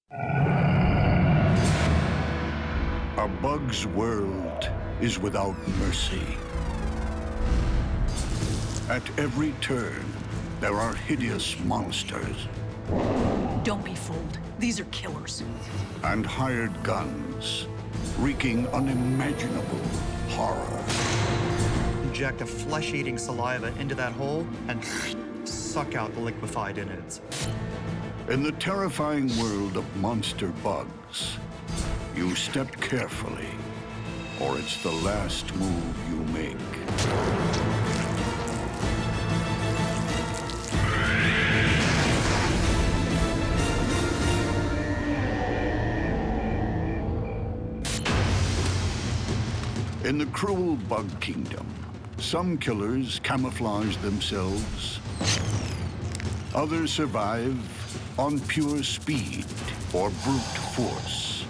A bug's world is without mercy. At every turn, there are hideous monsters. Don't be fooled. These are killers. And hired guns, wreaking unimaginable horror. Inject a flesh-eating saliva into that hole and suck out the liquefied innards. In the terrifying world of monster bugs, you step carefully, or it's the last move you make. In the cruel bug kingdom, some killers camouflage themselves. Others survive on pure speed or brute force.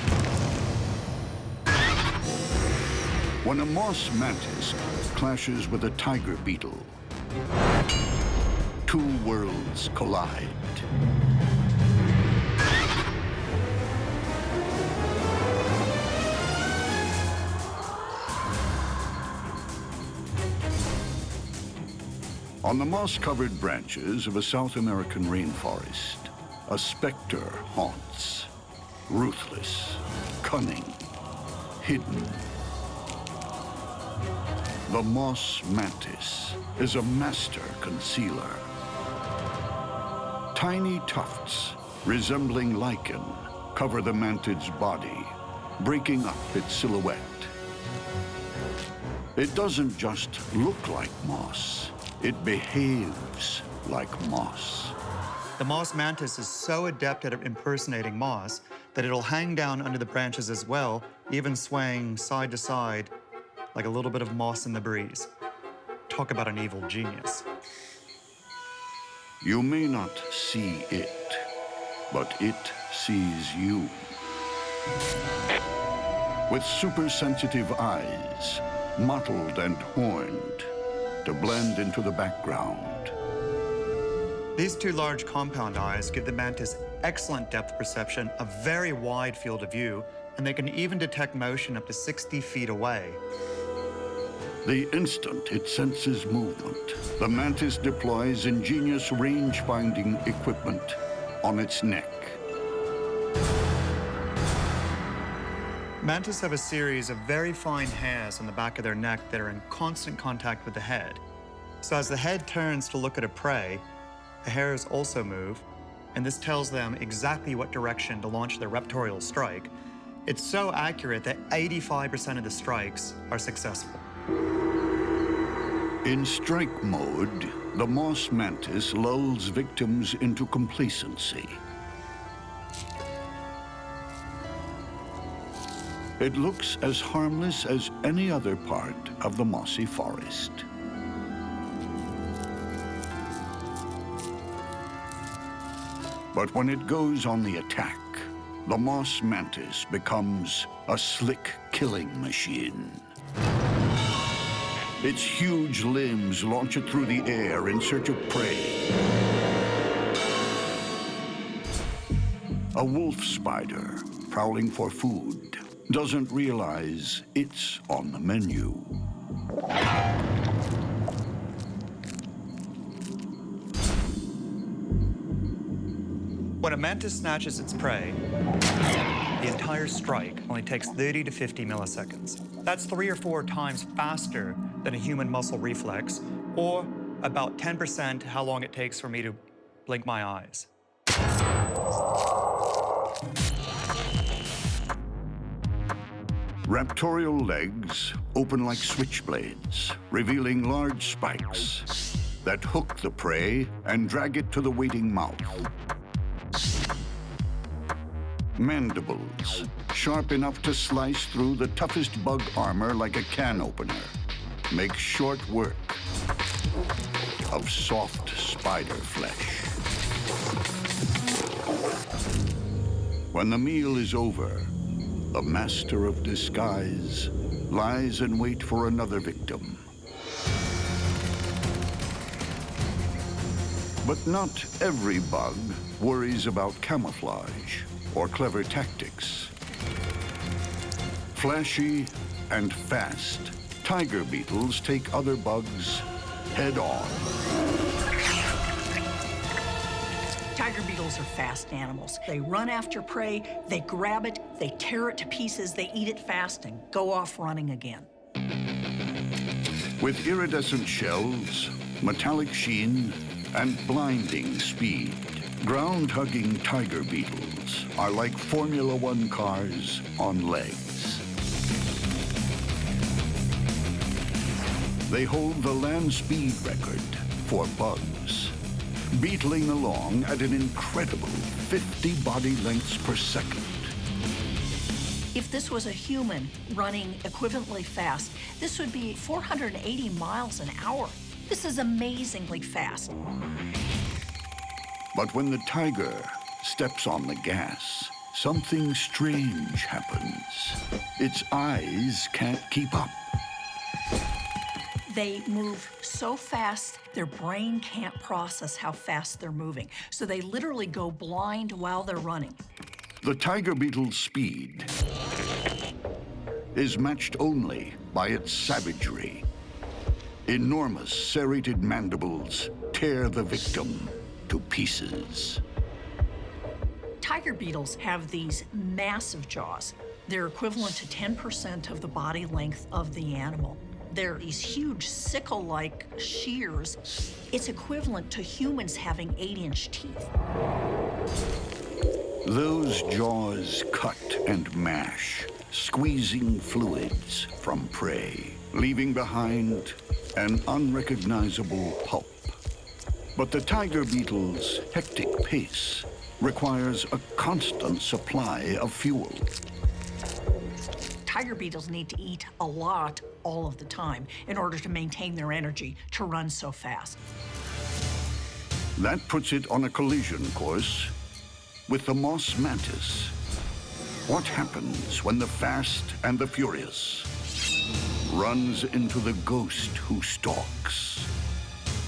When a moss mantis clashes with a tiger beetle, two worlds collide. On the moss-covered branches of a South American rainforest, a specter haunts, ruthless, cunning, hidden. The moss mantis is a master concealer. Tiny tufts resembling lichen cover the mantid's body, breaking up its silhouette. It doesn't just look like moss. It behaves like moss. The moss mantis is so adept at impersonating moss that it'll hang down under the branches as well, even swaying side to side like a little bit of moss in the breeze. Talk about an evil genius. You may not see it, but it sees you. With super-sensitive eyes, mottled and horned, to blend into the background. These two large compound eyes give the mantis excellent depth perception, a very wide field of view, and they can even detect motion up to 60 feet away. The instant it senses movement, the mantis deploys ingenious range-finding equipment on its neck. Mantis have a series of very fine hairs on the back of their neck that are in constant contact with the head. So as the head turns to look at a prey, the hairs also move, and this tells them exactly what direction to launch their raptorial strike. It's so accurate that 85% of the strikes are successful. In strike mode, the moss mantis lulls victims into complacency. It looks as harmless as any other part of the mossy forest. But when it goes on the attack, the moss mantis becomes a slick killing machine. Its huge limbs launch it through the air in search of prey. A wolf spider prowling for food doesn't realize it's on the menu. When a mantis snatches its prey, the entire strike only takes 30 to 50 milliseconds. That's 3 or 4 times faster than a human muscle reflex, or about 10% how long it takes for me to blink my eyes. Raptorial legs open like switchblades, revealing large spikes that hook the prey and drag it to the waiting mouth. Mandibles, sharp enough to slice through the toughest bug armor like a can opener, make short work of soft spider flesh. When the meal is over, the master of disguise lies in wait for another victim. But not every bug worries about camouflage. or clever tactics. Flashy and fast, tiger beetles take other bugs head on. Tiger beetles are fast animals. They run after prey, they grab it, they tear it to pieces, they eat it fast and go off running again. With iridescent shells, metallic sheen, and blinding speed, ground-hugging tiger beetles are like Formula One cars on legs. They hold the land speed record for bugs, beetling along at an incredible 50 body lengths per second. If this was a human running equivalently fast, this would be 480 miles an hour. This is amazingly fast. But when the tiger steps on the gas, something strange happens. Its eyes can't keep up. They move so fast, their brain can't process how fast they're moving. So they literally go blind while they're running. The tiger beetle's speed is matched only by its savagery. Enormous serrated mandibles tear the victim to pieces. Tiger beetles have these massive jaws. They're equivalent to 10% of the body length of the animal. They're these huge sickle-like shears. It's equivalent to humans having 8-inch teeth. Those jaws cut and mash, squeezing fluids from prey, leaving behind an unrecognizable pulp. But the tiger beetle's hectic pace requires a constant supply of fuel. Tiger beetles need to eat a lot all of the time in order to maintain their energy to run so fast. That puts it on a collision course with the moss mantis. What happens when the fast and the furious runs into the ghost who stalks?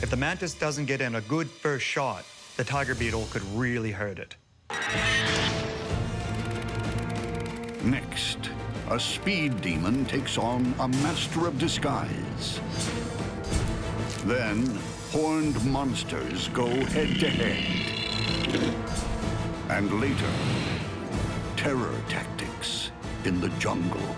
If the mantis doesn't get in a good first shot, the tiger beetle could really hurt it. Next, a speed demon takes on a master of disguise. Then, horned monsters go head-to-head. And later, terror tactics in the jungle.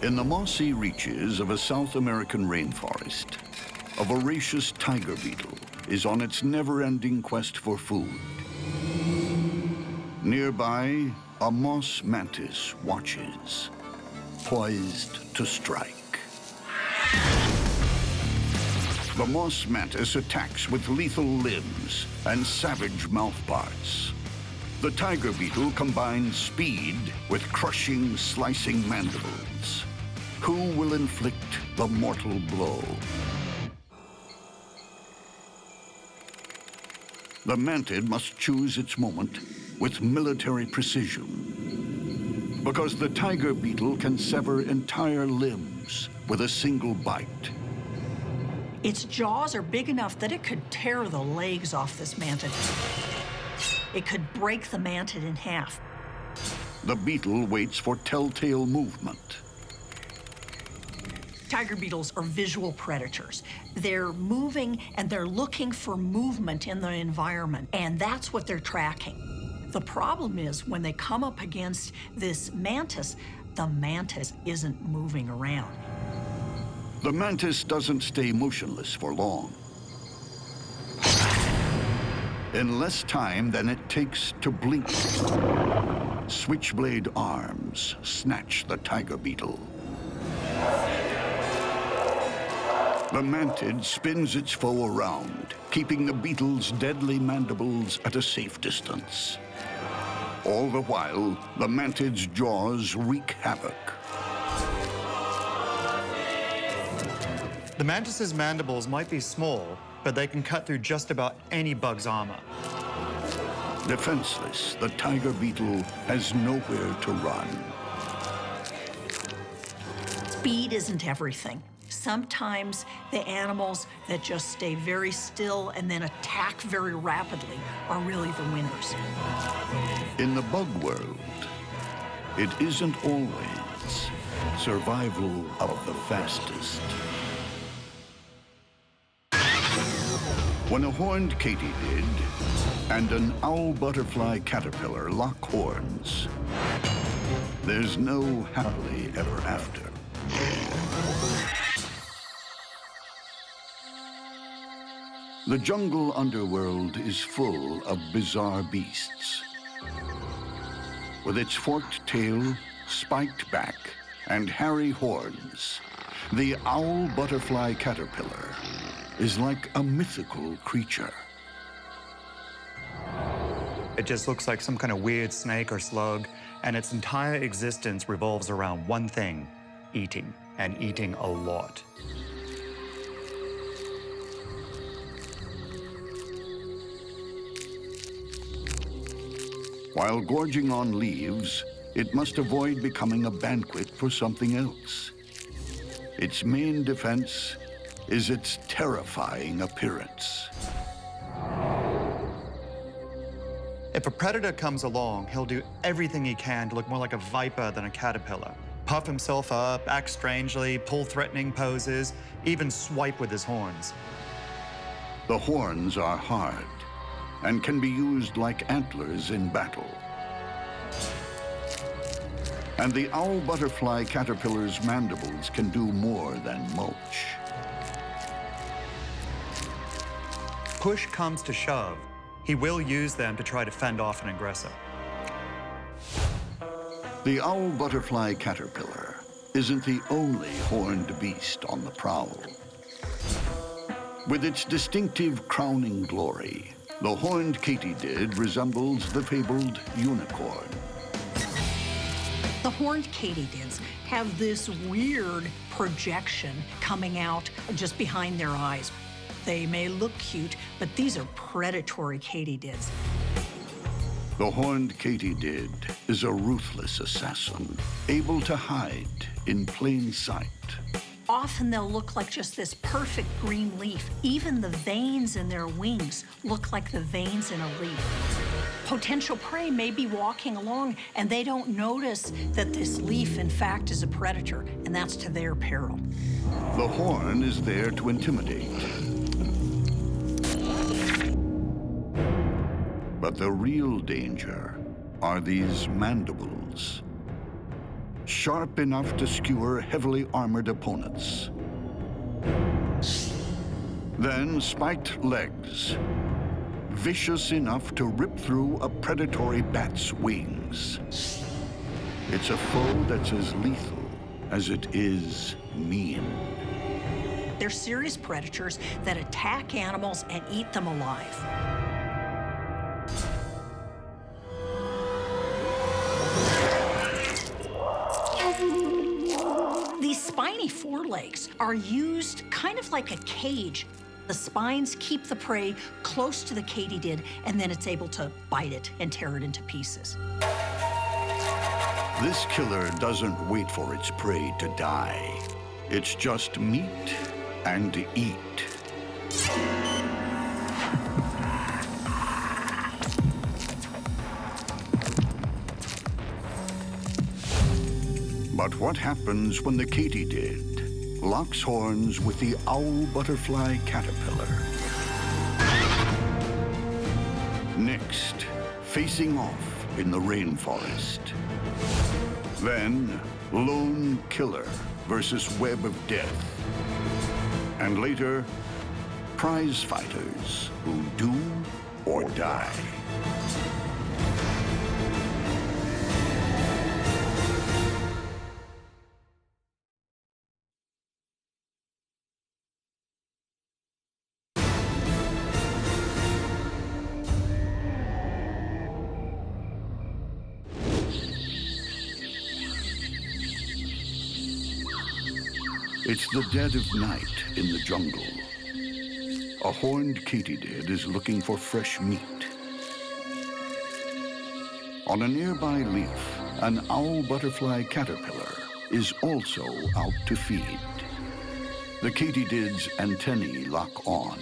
In the mossy reaches of a South American rainforest, a voracious tiger beetle is on its never-ending quest for food. Nearby, a moss mantis watches, poised to strike. The moss mantis attacks with lethal limbs and savage mouthparts. The tiger beetle combines speed with crushing, slicing mandibles. Who will inflict the mortal blow? The mantid must choose its moment with military precision, because the tiger beetle can sever entire limbs with a single bite. Its jaws are big enough that it could tear the legs off this mantid. It could break the mantid in half. The beetle waits for telltale movement. Tiger beetles are visual predators. They're moving and they're looking for movement in the environment, and that's what they're tracking. The problem is when they come up against this mantis, the mantis isn't moving around. The mantis doesn't stay motionless for long. In less time than it takes to blink, switchblade arms snatch the tiger beetle. The mantid spins its foe around, keeping the beetle's deadly mandibles at a safe distance. All the while, the mantid's jaws wreak havoc. The mantis's mandibles might be small, but they can cut through just about any bug's armor. Defenseless, the tiger beetle has nowhere to run. Speed isn't everything. Sometimes the animals that just stay very still and then attack very rapidly are really the winners. In the bug world, it isn't always survival of the fastest. When a horned katydid and an owl butterfly caterpillar lock horns, there's no happily ever after. The jungle underworld is full of bizarre beasts. With its forked tail, spiked back, and hairy horns, the owl butterfly caterpillar is like a mythical creature. It just looks like some kind of weird snake or slug, and its entire existence revolves around one thing: eating, and eating a lot. While gorging on leaves, it must avoid becoming a banquet for something else. Its main defense is its terrifying appearance. If a predator comes along, he'll do everything he can to look more like a viper than a caterpillar. Puff himself up, act strangely, pull threatening poses, even swipe with his horns. The horns are hard and can be used like antlers in battle. And the owl butterfly caterpillar's mandibles can do more than mulch. Push comes to shove, he will use them to try to fend off an aggressor. The owl butterfly caterpillar isn't the only horned beast on the prowl. With its distinctive crowning glory, the horned katydid resembles the fabled unicorn. The horned katydids have this weird projection coming out just behind their eyes. They may look cute, but these are predatory katydids. The horned katydid is a ruthless assassin, able to hide in plain sight. Often they'll look like just this perfect green leaf. Even the veins in their wings look like the veins in a leaf. Potential prey may be walking along and they don't notice that this leaf, in fact, is a predator, and that's to their peril. The horn is there to intimidate. But the real danger are these mandibles. Sharp enough to skewer heavily armored opponents. Then spiked legs, vicious enough to rip through a predatory bat's wings. It's a foe that's as lethal as it is mean. They're serious predators that attack animals and eat them alive. These spiny forelegs are used kind of like a cage. The spines keep the prey close to the katydid, and then it's able to bite it and tear it into pieces. This killer doesn't wait for its prey to die. It's just meat and eat. But what happens when the katydid locks horns with the owl butterfly caterpillar? Next, facing off in the rainforest. Then, lone killer versus web of death. And later, prize fighters who do or die. It's the dead of night in the jungle. A horned katydid is looking for fresh meat. On a nearby leaf, an owl butterfly caterpillar is also out to feed. The katydid's antennae lock on.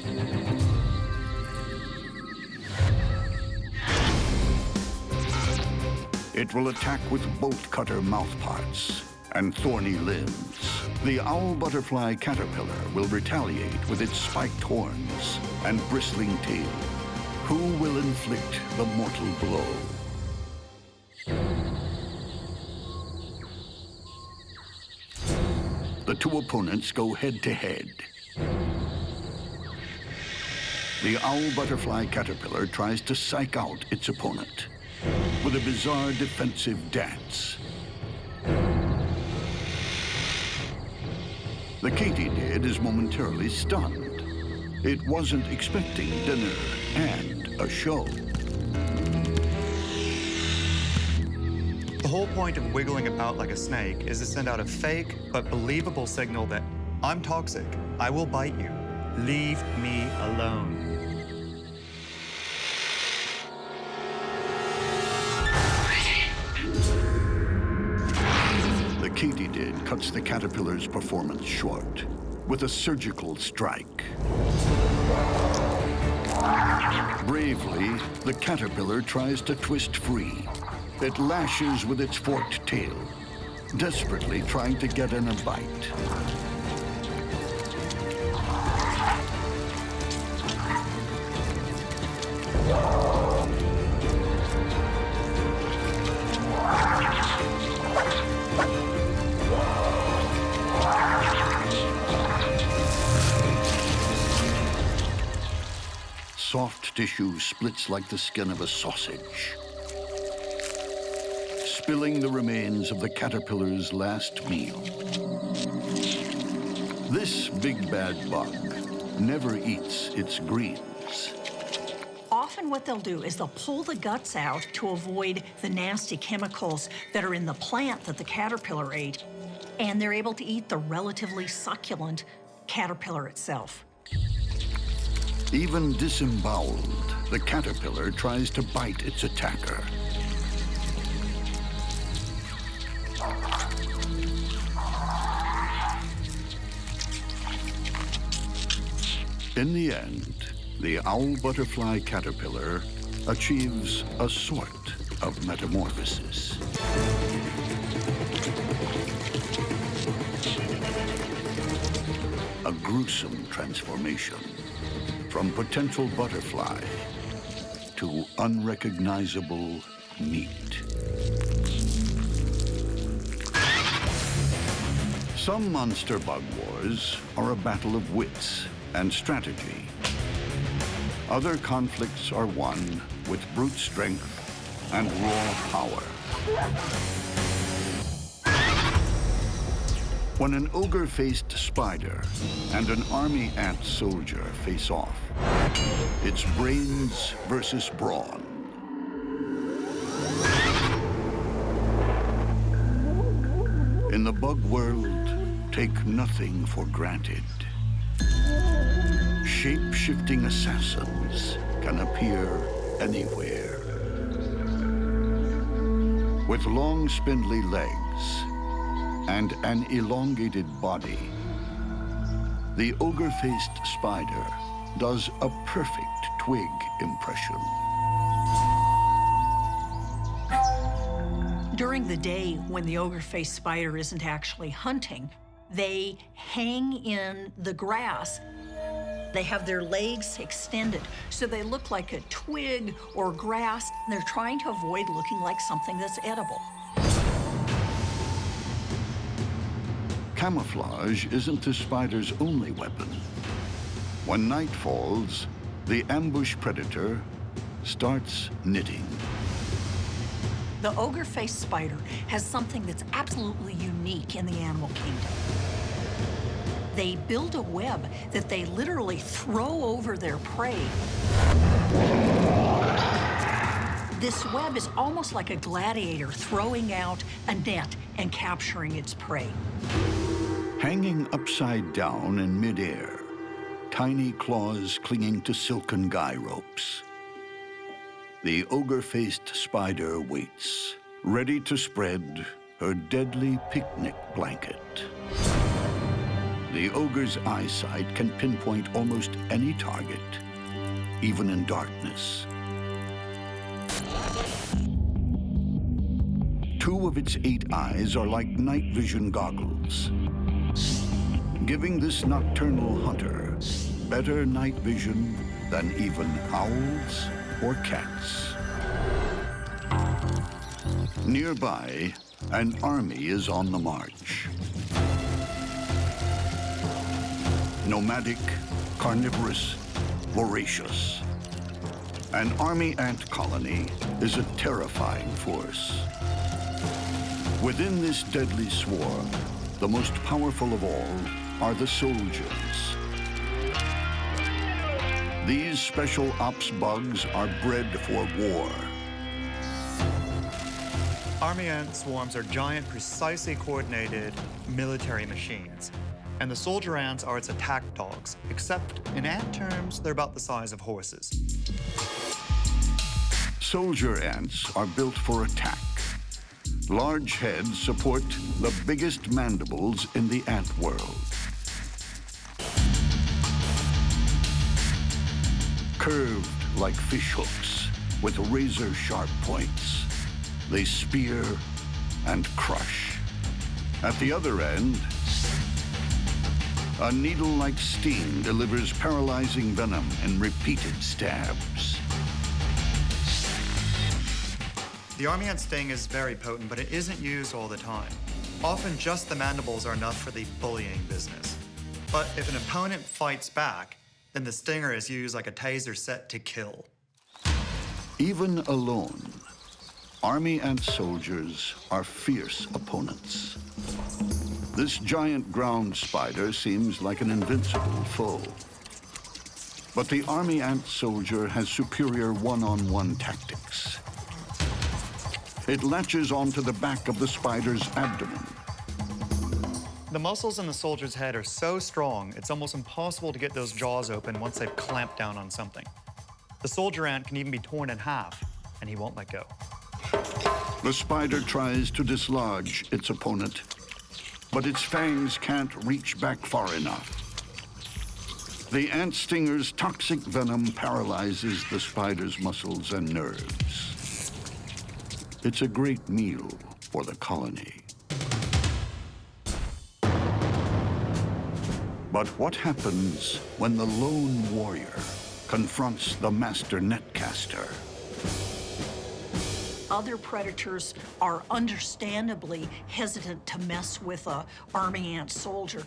It will attack with bolt-cutter mouthparts and thorny limbs. The owl butterfly caterpillar will retaliate with its spiked horns and bristling tail. Who will inflict the mortal blow? The two opponents go head-to-head. The owl butterfly caterpillar tries to psych out its opponent with a bizarre defensive dance. The katydid is momentarily stunned. It wasn't expecting dinner and a show. The whole point of wiggling about like a snake is to send out a fake but believable signal that I'm toxic, I will bite you, leave me alone. The katydid cuts the caterpillar's performance short with a surgical strike. Bravely, the caterpillar tries to twist free. It lashes with its forked tail, desperately trying to get in a bite. Soft tissue splits like the skin of a sausage, spilling the remains of the caterpillar's last meal. This big bad bug never eats its greens. Often what they'll do is they'll pull the guts out to avoid the nasty chemicals that are in the plant that the caterpillar ate, and they're able to eat the relatively succulent caterpillar itself. Even disemboweled, the caterpillar tries to bite its attacker. In the end, the owl butterfly caterpillar achieves a sort of metamorphosis. A gruesome transformation from potential butterfly to unrecognizable meat. Some monster bug wars are a battle of wits and strategy. Other conflicts are won with brute strength and raw power. When an ogre-faced spider and an army ant soldier face off, it's brains versus brawn. In the bug world, take nothing for granted. Shape-shifting assassins can appear anywhere. With long, spindly legs and an elongated body, the ogre-faced spider does a perfect twig impression. During the day, when the ogre-faced spider isn't actually hunting, they hang in the grass. They have their legs extended, so they look like a twig or grass. They're trying to avoid looking like something that's edible. Camouflage isn't the spider's only weapon. When night falls, the ambush predator starts knitting. The ogre-faced spider has something that's absolutely unique in the animal kingdom. They build a web that they literally throw over their prey. This web is almost like a gladiator throwing out a net and capturing its prey. Hanging upside down in midair, tiny claws clinging to silken guy ropes. The ogre-faced spider waits, ready to spread her deadly picnic blanket. The ogre's eyesight can pinpoint almost any target, even in darkness. 2 of its 8 eyes are like night vision goggles, giving this nocturnal hunter better night vision than even owls or cats. Nearby, an army is on the march. Nomadic, carnivorous, voracious. An army ant colony is a terrifying force. Within this deadly swarm, the most powerful of all are the soldiers. These special ops bugs are bred for war. Army ant swarms are giant, precisely coordinated military machines. And the soldier ants are its attack dogs, except in ant terms, they're about the size of horses. Soldier ants are built for attack. Large heads support the biggest mandibles in the ant world. Curved like fish hooks with razor-sharp points, they spear and crush. At the other end, a needle-like sting delivers paralyzing venom in repeated stabs. The army ant sting is very potent, but it isn't used all the time. Often just the mandibles are enough for the bullying business. But if an opponent fights back, then the stinger is used like a taser set to kill. Even alone, army ant soldiers are fierce opponents. This giant ground spider seems like an invincible foe. But the army ant soldier has superior one-on-one tactics. It latches onto the back of the spider's abdomen. The muscles in the soldier's head are so strong, it's almost impossible to get those jaws open once they've clamped down on something. The soldier ant can even be torn in half, and he won't let go. The spider tries to dislodge its opponent, but its fangs can't reach back far enough. The ant stinger's toxic venom paralyzes the spider's muscles and nerves. It's a great meal for the colony. But what happens when the lone warrior confronts the master netcaster? Other predators are understandably hesitant to mess with a army ant soldier.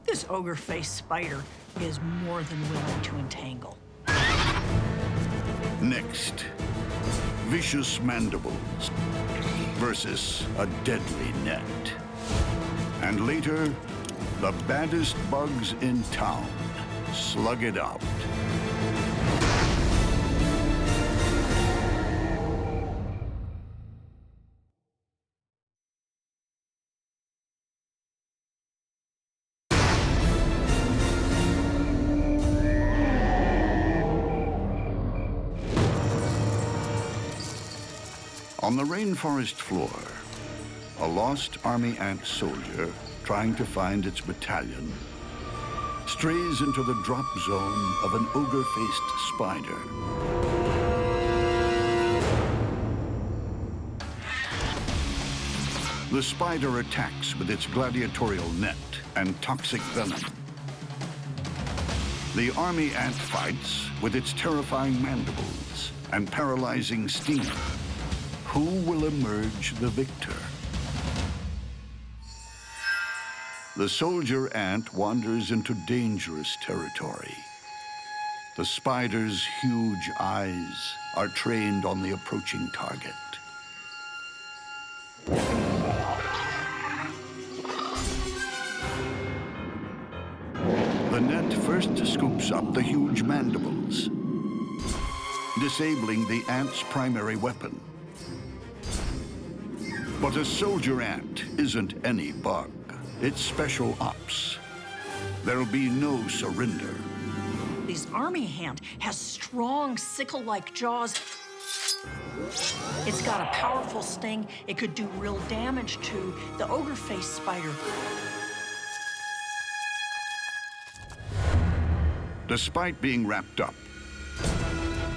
This ogre-faced spider is more than willing to entangle. Next, vicious mandibles versus a deadly net. And later, the baddest bugs in town slug it out. On the rainforest floor, a lost army ant soldier trying to find its battalion strays into the drop zone of an ogre-faced spider. The spider attacks with its gladiatorial net and toxic venom. The army ant fights with its terrifying mandibles and paralyzing sting. Who will emerge the victor? The soldier ant wanders into dangerous territory. The spider's huge eyes are trained on the approaching target. The net first scoops up the huge mandibles, disabling the ant's primary weapon. But a soldier ant isn't any bug. It's special ops. There'll be no surrender. This army hand has strong sickle-like jaws. It's got a powerful sting. It could do real damage to the ogre-faced spider. Despite being wrapped up,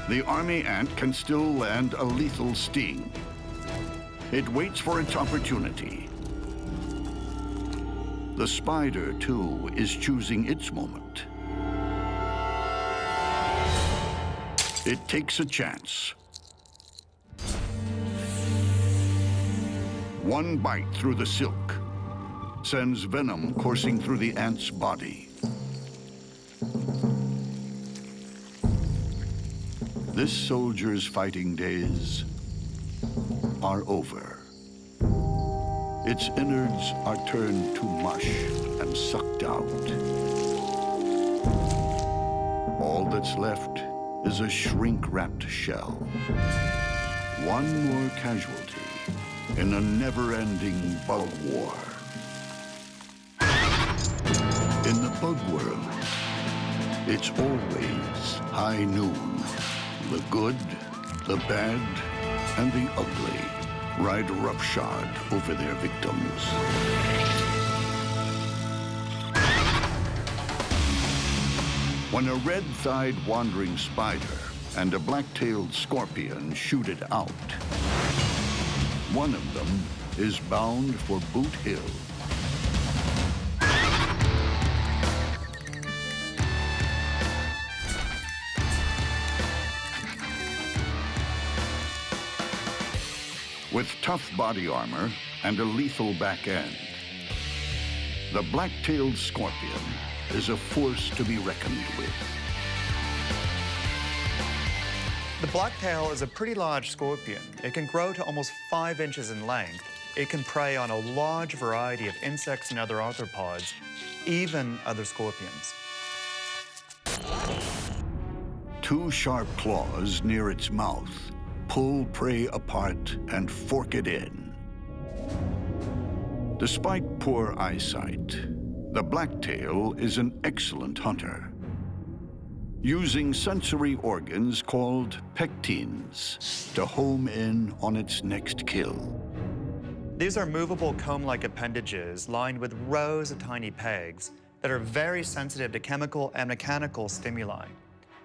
the army ant can still land a lethal sting. It waits for its opportunity. The spider, too, is choosing its moment. It takes a chance. One bite through the silk sends venom coursing through the ant's body. This soldier's fighting days are over. Its innards are turned to mush and sucked out. All that's left is a shrink-wrapped shell. One more casualty in a never-ending bug war. In the bug world, it's always high noon. The good, the bad, and the ugly ride roughshod over their victims. When a red-thighed wandering spider and a black-tailed scorpion shoot it out, one of them is bound for Boot Hill. With tough body armor and a lethal back end, the black-tailed scorpion is a force to be reckoned with. The blacktail is a pretty large scorpion. It can grow to almost 5 inches in length. It can prey on a large variety of insects and other arthropods, even other scorpions. 2 sharp claws near its mouth pull prey apart and fork it in. Despite poor eyesight, the blacktail is an excellent hunter, using sensory organs called pectines to home in on its next kill. These are movable comb-like appendages lined with rows of tiny pegs that are very sensitive to chemical and mechanical stimuli.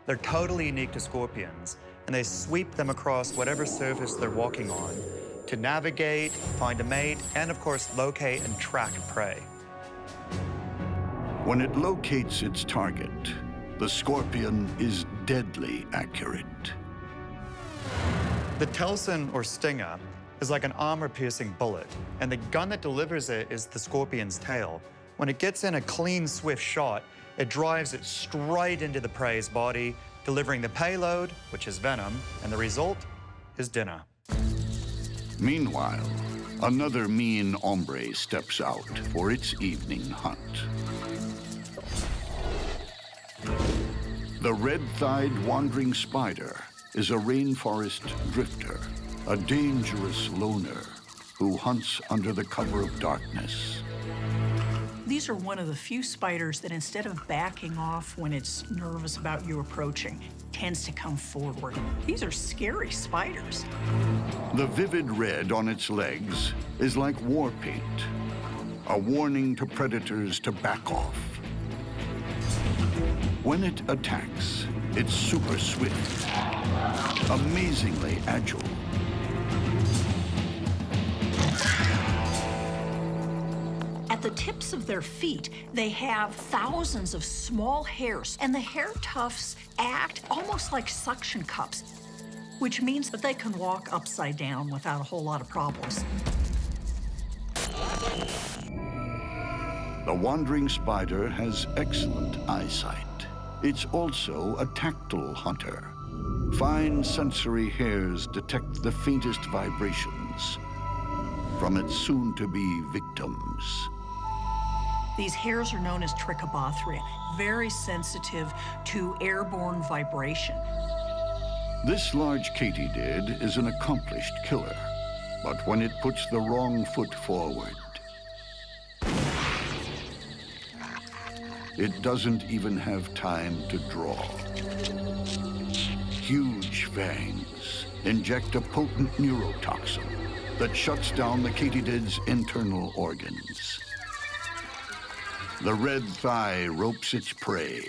They're totally unique to scorpions, and they sweep them across whatever surface they're walking on to navigate, find a mate, and of course, locate and track prey. When it locates its target, the scorpion is deadly accurate. The telson, or stinger, is like an armor-piercing bullet, and the gun that delivers it is the scorpion's tail. When it gets in a clean, swift shot, it drives it straight into the prey's body, delivering the payload, which is venom, and the result is dinner. Meanwhile, another mean hombre steps out for its evening hunt. The red-thighed wandering spider is a rainforest drifter, a dangerous loner who hunts under the cover of darkness. These are one of the few spiders that instead of backing off when it's nervous about you approaching, tends to come forward. These are scary spiders. The vivid red on its legs is like war paint, a warning to predators to back off. When it attacks, it's super swift, amazingly agile. At the tips of their feet, they have thousands of small hairs, and the hair tufts act almost like suction cups, which means that they can walk upside down without a whole lot of problems. The wandering spider has excellent eyesight. It's also a tactile hunter. Fine sensory hairs detect the faintest vibrations from its soon-to-be victims. These hairs are known as trichobothria, very sensitive to airborne vibration. This large katydid is an accomplished killer, but when it puts the wrong foot forward, it doesn't even have time to draw. Huge fangs inject a potent neurotoxin that shuts down the katydid's internal organs. The red thigh ropes its prey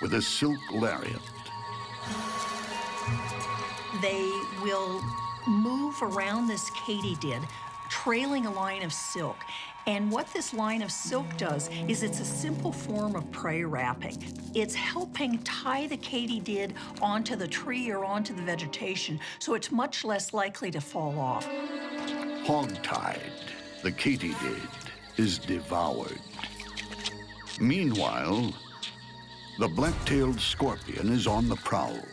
with a silk lariat. They will move around this katydid, trailing a line of silk. And what this line of silk does is it's a simple form of prey wrapping. It's helping tie the katydid onto the tree or onto the vegetation, so it's much less likely to fall off. Hog-tied, the katydid is devoured. Meanwhile, the black-tailed scorpion is on the prowl.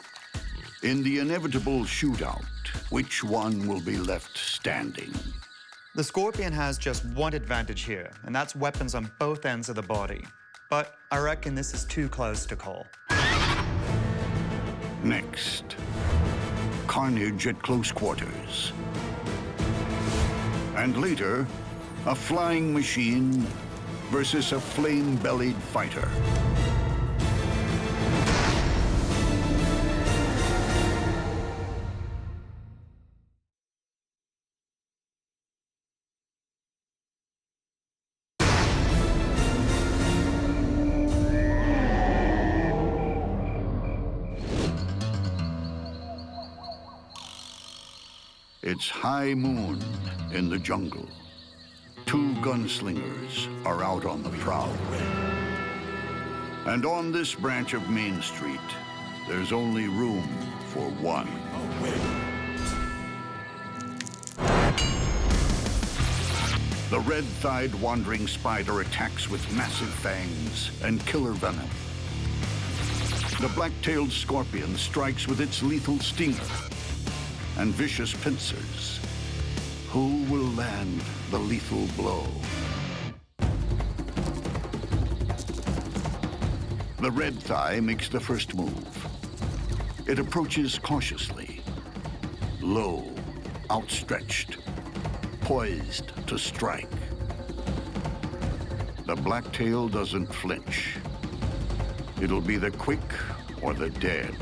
In the inevitable shootout, which one will be left standing? The scorpion has just one advantage here, and that's weapons on both ends of the body. But I reckon this is too close to call. Next, carnage at close quarters. And later, a flying machine versus a flame-bellied fighter. It's high noon in the jungle. Two gunslingers are out on the prowl. And on this branch of Main Street, there's only room for one. The red-thighed wandering spider attacks with massive fangs and killer venom. The black-tailed scorpion strikes with its lethal stinger and vicious pincers. Who will land the lethal blow? The red thigh makes the first move. It approaches cautiously, low, outstretched, poised to strike. The blacktail doesn't flinch. It'll be the quick or the dead.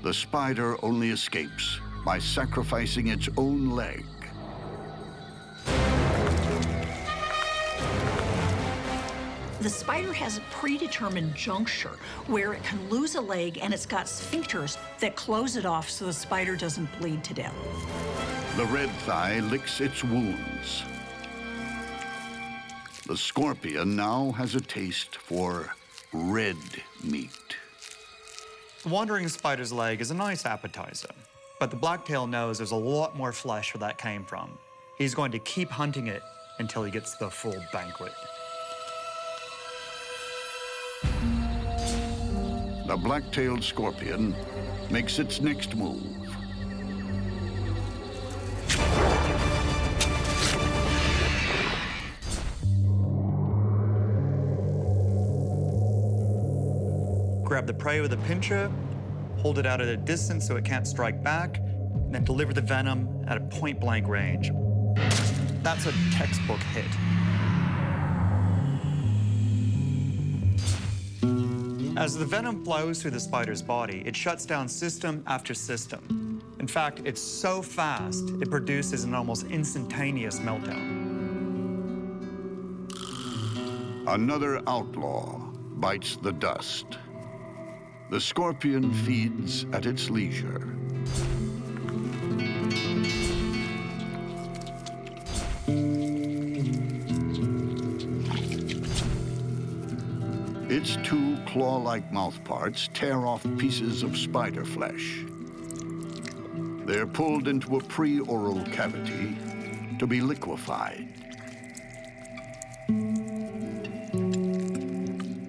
The spider only escapes by sacrificing its own leg. The spider has a predetermined juncture where it can lose a leg, and it's got sphincters that close it off so the spider doesn't bleed to death. The red thigh licks its wounds. The scorpion now has a taste for red meat. The wandering spider's leg is a nice appetizer, but the blacktail knows there's a lot more flesh where that came from. He's going to keep hunting it until he gets the full banquet. The black-tailed scorpion makes its next move. Grab the prey with a pincher, hold it out at a distance so it can't strike back, and then deliver the venom at a point-blank range. That's a textbook hit. As the venom flows through the spider's body, it shuts down system after system. In fact, it's so fast, it produces an almost instantaneous meltdown. Another outlaw bites the dust. The scorpion feeds at its leisure. Its two claw-like mouthparts tear off pieces of spider flesh. They're pulled into a pre-oral cavity to be liquefied.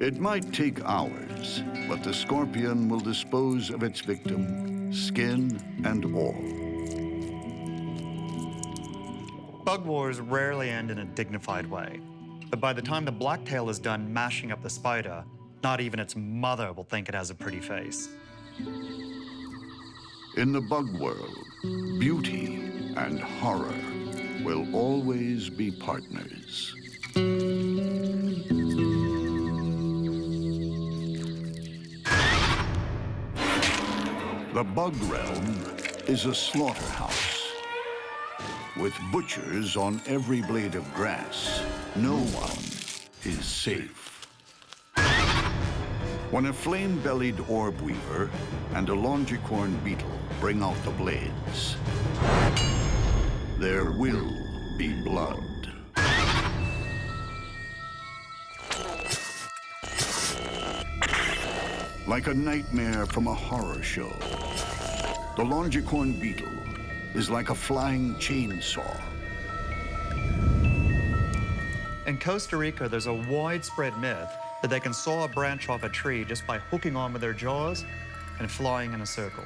It might take hours, but the scorpion will dispose of its victim, skin and all. Bug wars rarely end in a dignified way. But by the time the blacktail is done mashing up the spider, not even its mother will think it has a pretty face. In the bug world, beauty and horror will always be partners. The bug realm is a slaughterhouse. With butchers on every blade of grass, no one is safe. When a flame-bellied orb-weaver and a Longicorn beetle bring out the blades, there will be blood. Like a nightmare from a horror show, the Longicorn beetle is like a flying chainsaw. In Costa Rica, there's a widespread myth that they can saw a branch off a tree just by hooking on with their jaws and flying in a circle.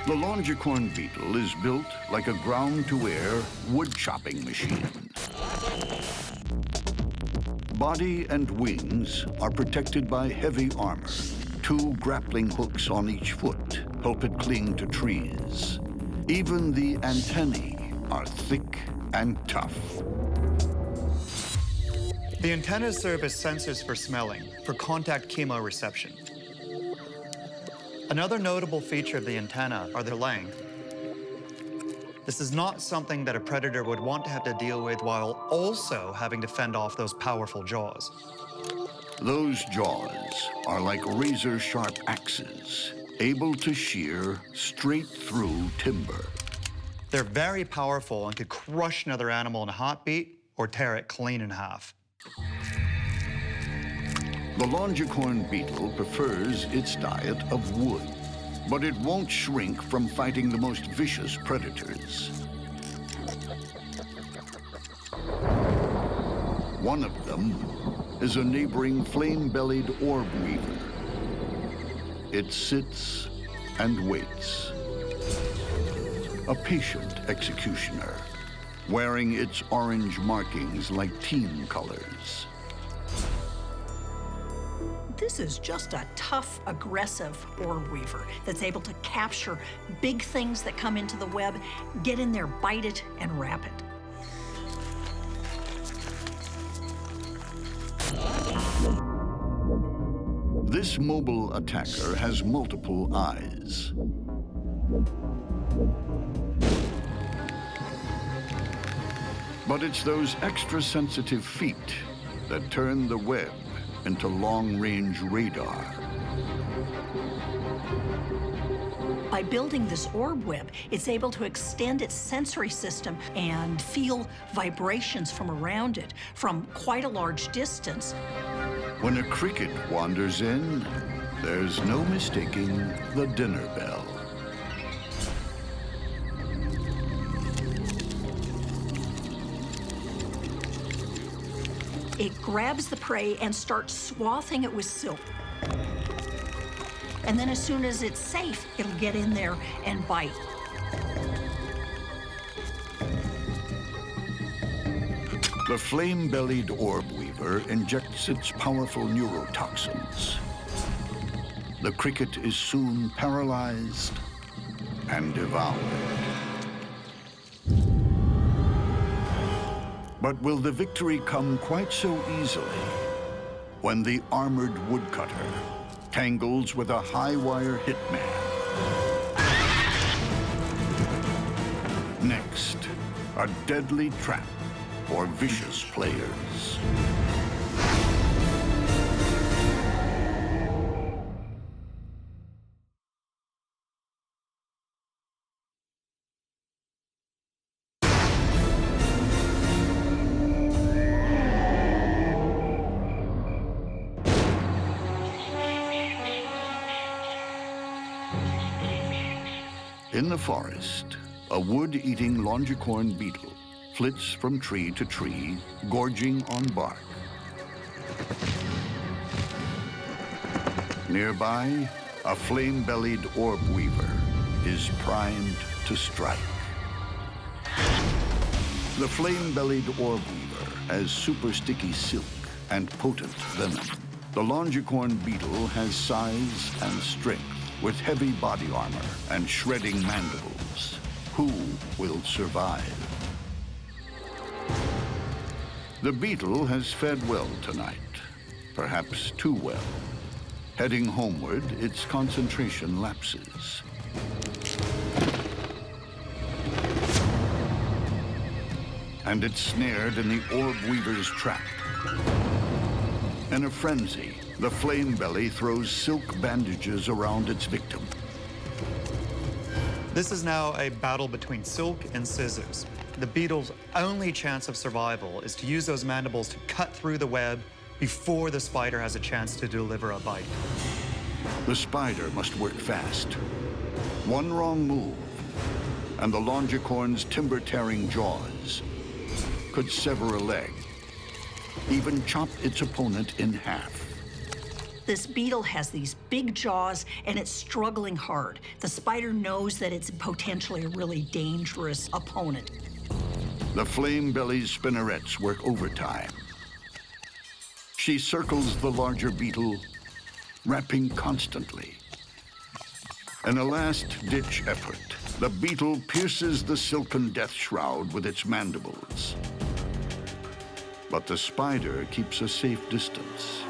The Longicorn beetle is built like a ground-to-air wood chopping machine. Body and wings are protected by heavy armor. 2 grappling hooks on each foot help it cling to trees. Even the antennae are thick and tough. The antennas serve as sensors for smelling, for contact chemoreception. Another notable feature of the antenna are their length. This is not something that a predator would want to have to deal with while also having to fend off those powerful jaws. Those jaws are like razor-sharp axes, able to shear straight through timber. They're very powerful and could crush another animal in a heartbeat or tear it clean in half. The Longicorn beetle prefers its diet of wood, but it won't shrink from fighting the most vicious predators. One of them is a neighboring flame-bellied orb-weaver. It sits and waits. A patient executioner, wearing its orange markings like team colors. This is just a tough, aggressive orb-weaver that's able to capture big things that come into the web, get in there, bite it, and wrap it. This mobile attacker has multiple eyes. But it's those extra sensitive feet that turn the web into long-range radar. By building this orb web, it's able to extend its sensory system and feel vibrations from around it from quite a large distance. When a cricket wanders in, there's no mistaking the dinner bell. It grabs the prey and starts swathing it with silk. And then as soon as it's safe, it'll get in there and bite. The flame-bellied orb-weaver injects its powerful neurotoxins. The cricket is soon paralyzed and devoured. But will the victory come quite so easily when the armored woodcutter tangles with a high-wire hitman? Next, a deadly trap for vicious players. In the forest, a wood-eating Longicorn beetle flits from tree to tree, gorging on bark. Nearby, a flame-bellied orb-weaver is primed to strike. The flame-bellied orb-weaver has super sticky silk and potent venom. The Longicorn beetle has size and strength. with heavy body armor and shredding mandibles. Who will survive? The beetle has fed well tonight, perhaps too well. Heading homeward, its concentration lapses. And it's snared in the orb-weaver's trap. In a frenzy, the flame belly throws silk bandages around its victim. This is now a battle between silk and scissors. The beetle's only chance of survival is to use those mandibles to cut through the web before the spider has a chance to deliver a bite. The spider must work fast. One wrong move, and the Longicorn's timber-tearing jaws could sever a leg, even chop its opponent in half. This beetle has these big jaws, and it's struggling hard. The spider knows that it's potentially a really dangerous opponent. The flame belly's spinnerets work overtime. She circles the larger beetle, rapping constantly. In a last-ditch effort, the beetle pierces the silken death shroud with its mandibles. But the spider keeps a safe distance.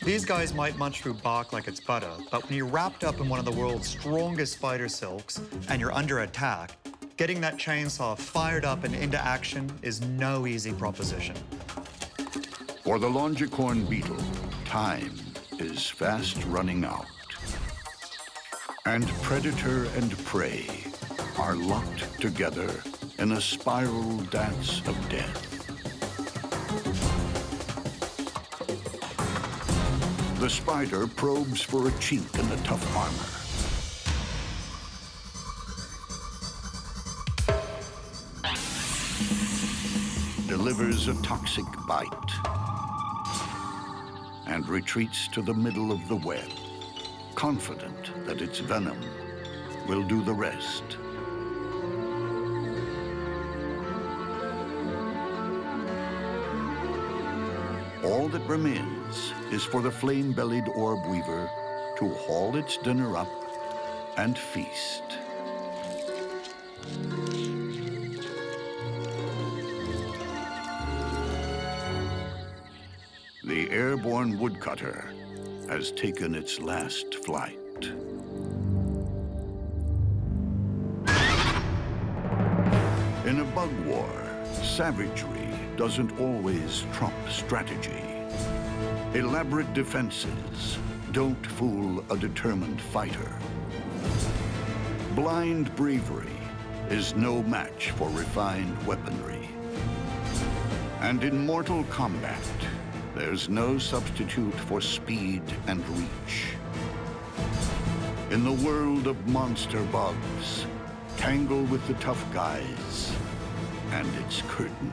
These guys might munch through bark like it's butter, but when you're wrapped up in one of the world's strongest spider silks and you're under attack, getting that chainsaw fired up and into action is no easy proposition. For the Longicorn beetle, time is fast running out. And predator and prey are locked together in a spiral dance of death. The spider probes for a chink in the tough armor. Delivers a toxic bite and retreats to the middle of the web, confident that its venom will do the rest. All that remains is for the flame-bellied orb-weaver to haul its dinner up and feast. The airborne woodcutter has taken its last flight. In a bug war, savagery doesn't always trump strategy. Elaborate defenses don't fool a determined fighter. Blind bravery is no match for refined weaponry. And in mortal combat, there's no substitute for speed and reach. In the world of monster bugs, tangle with the tough guys and its curtains.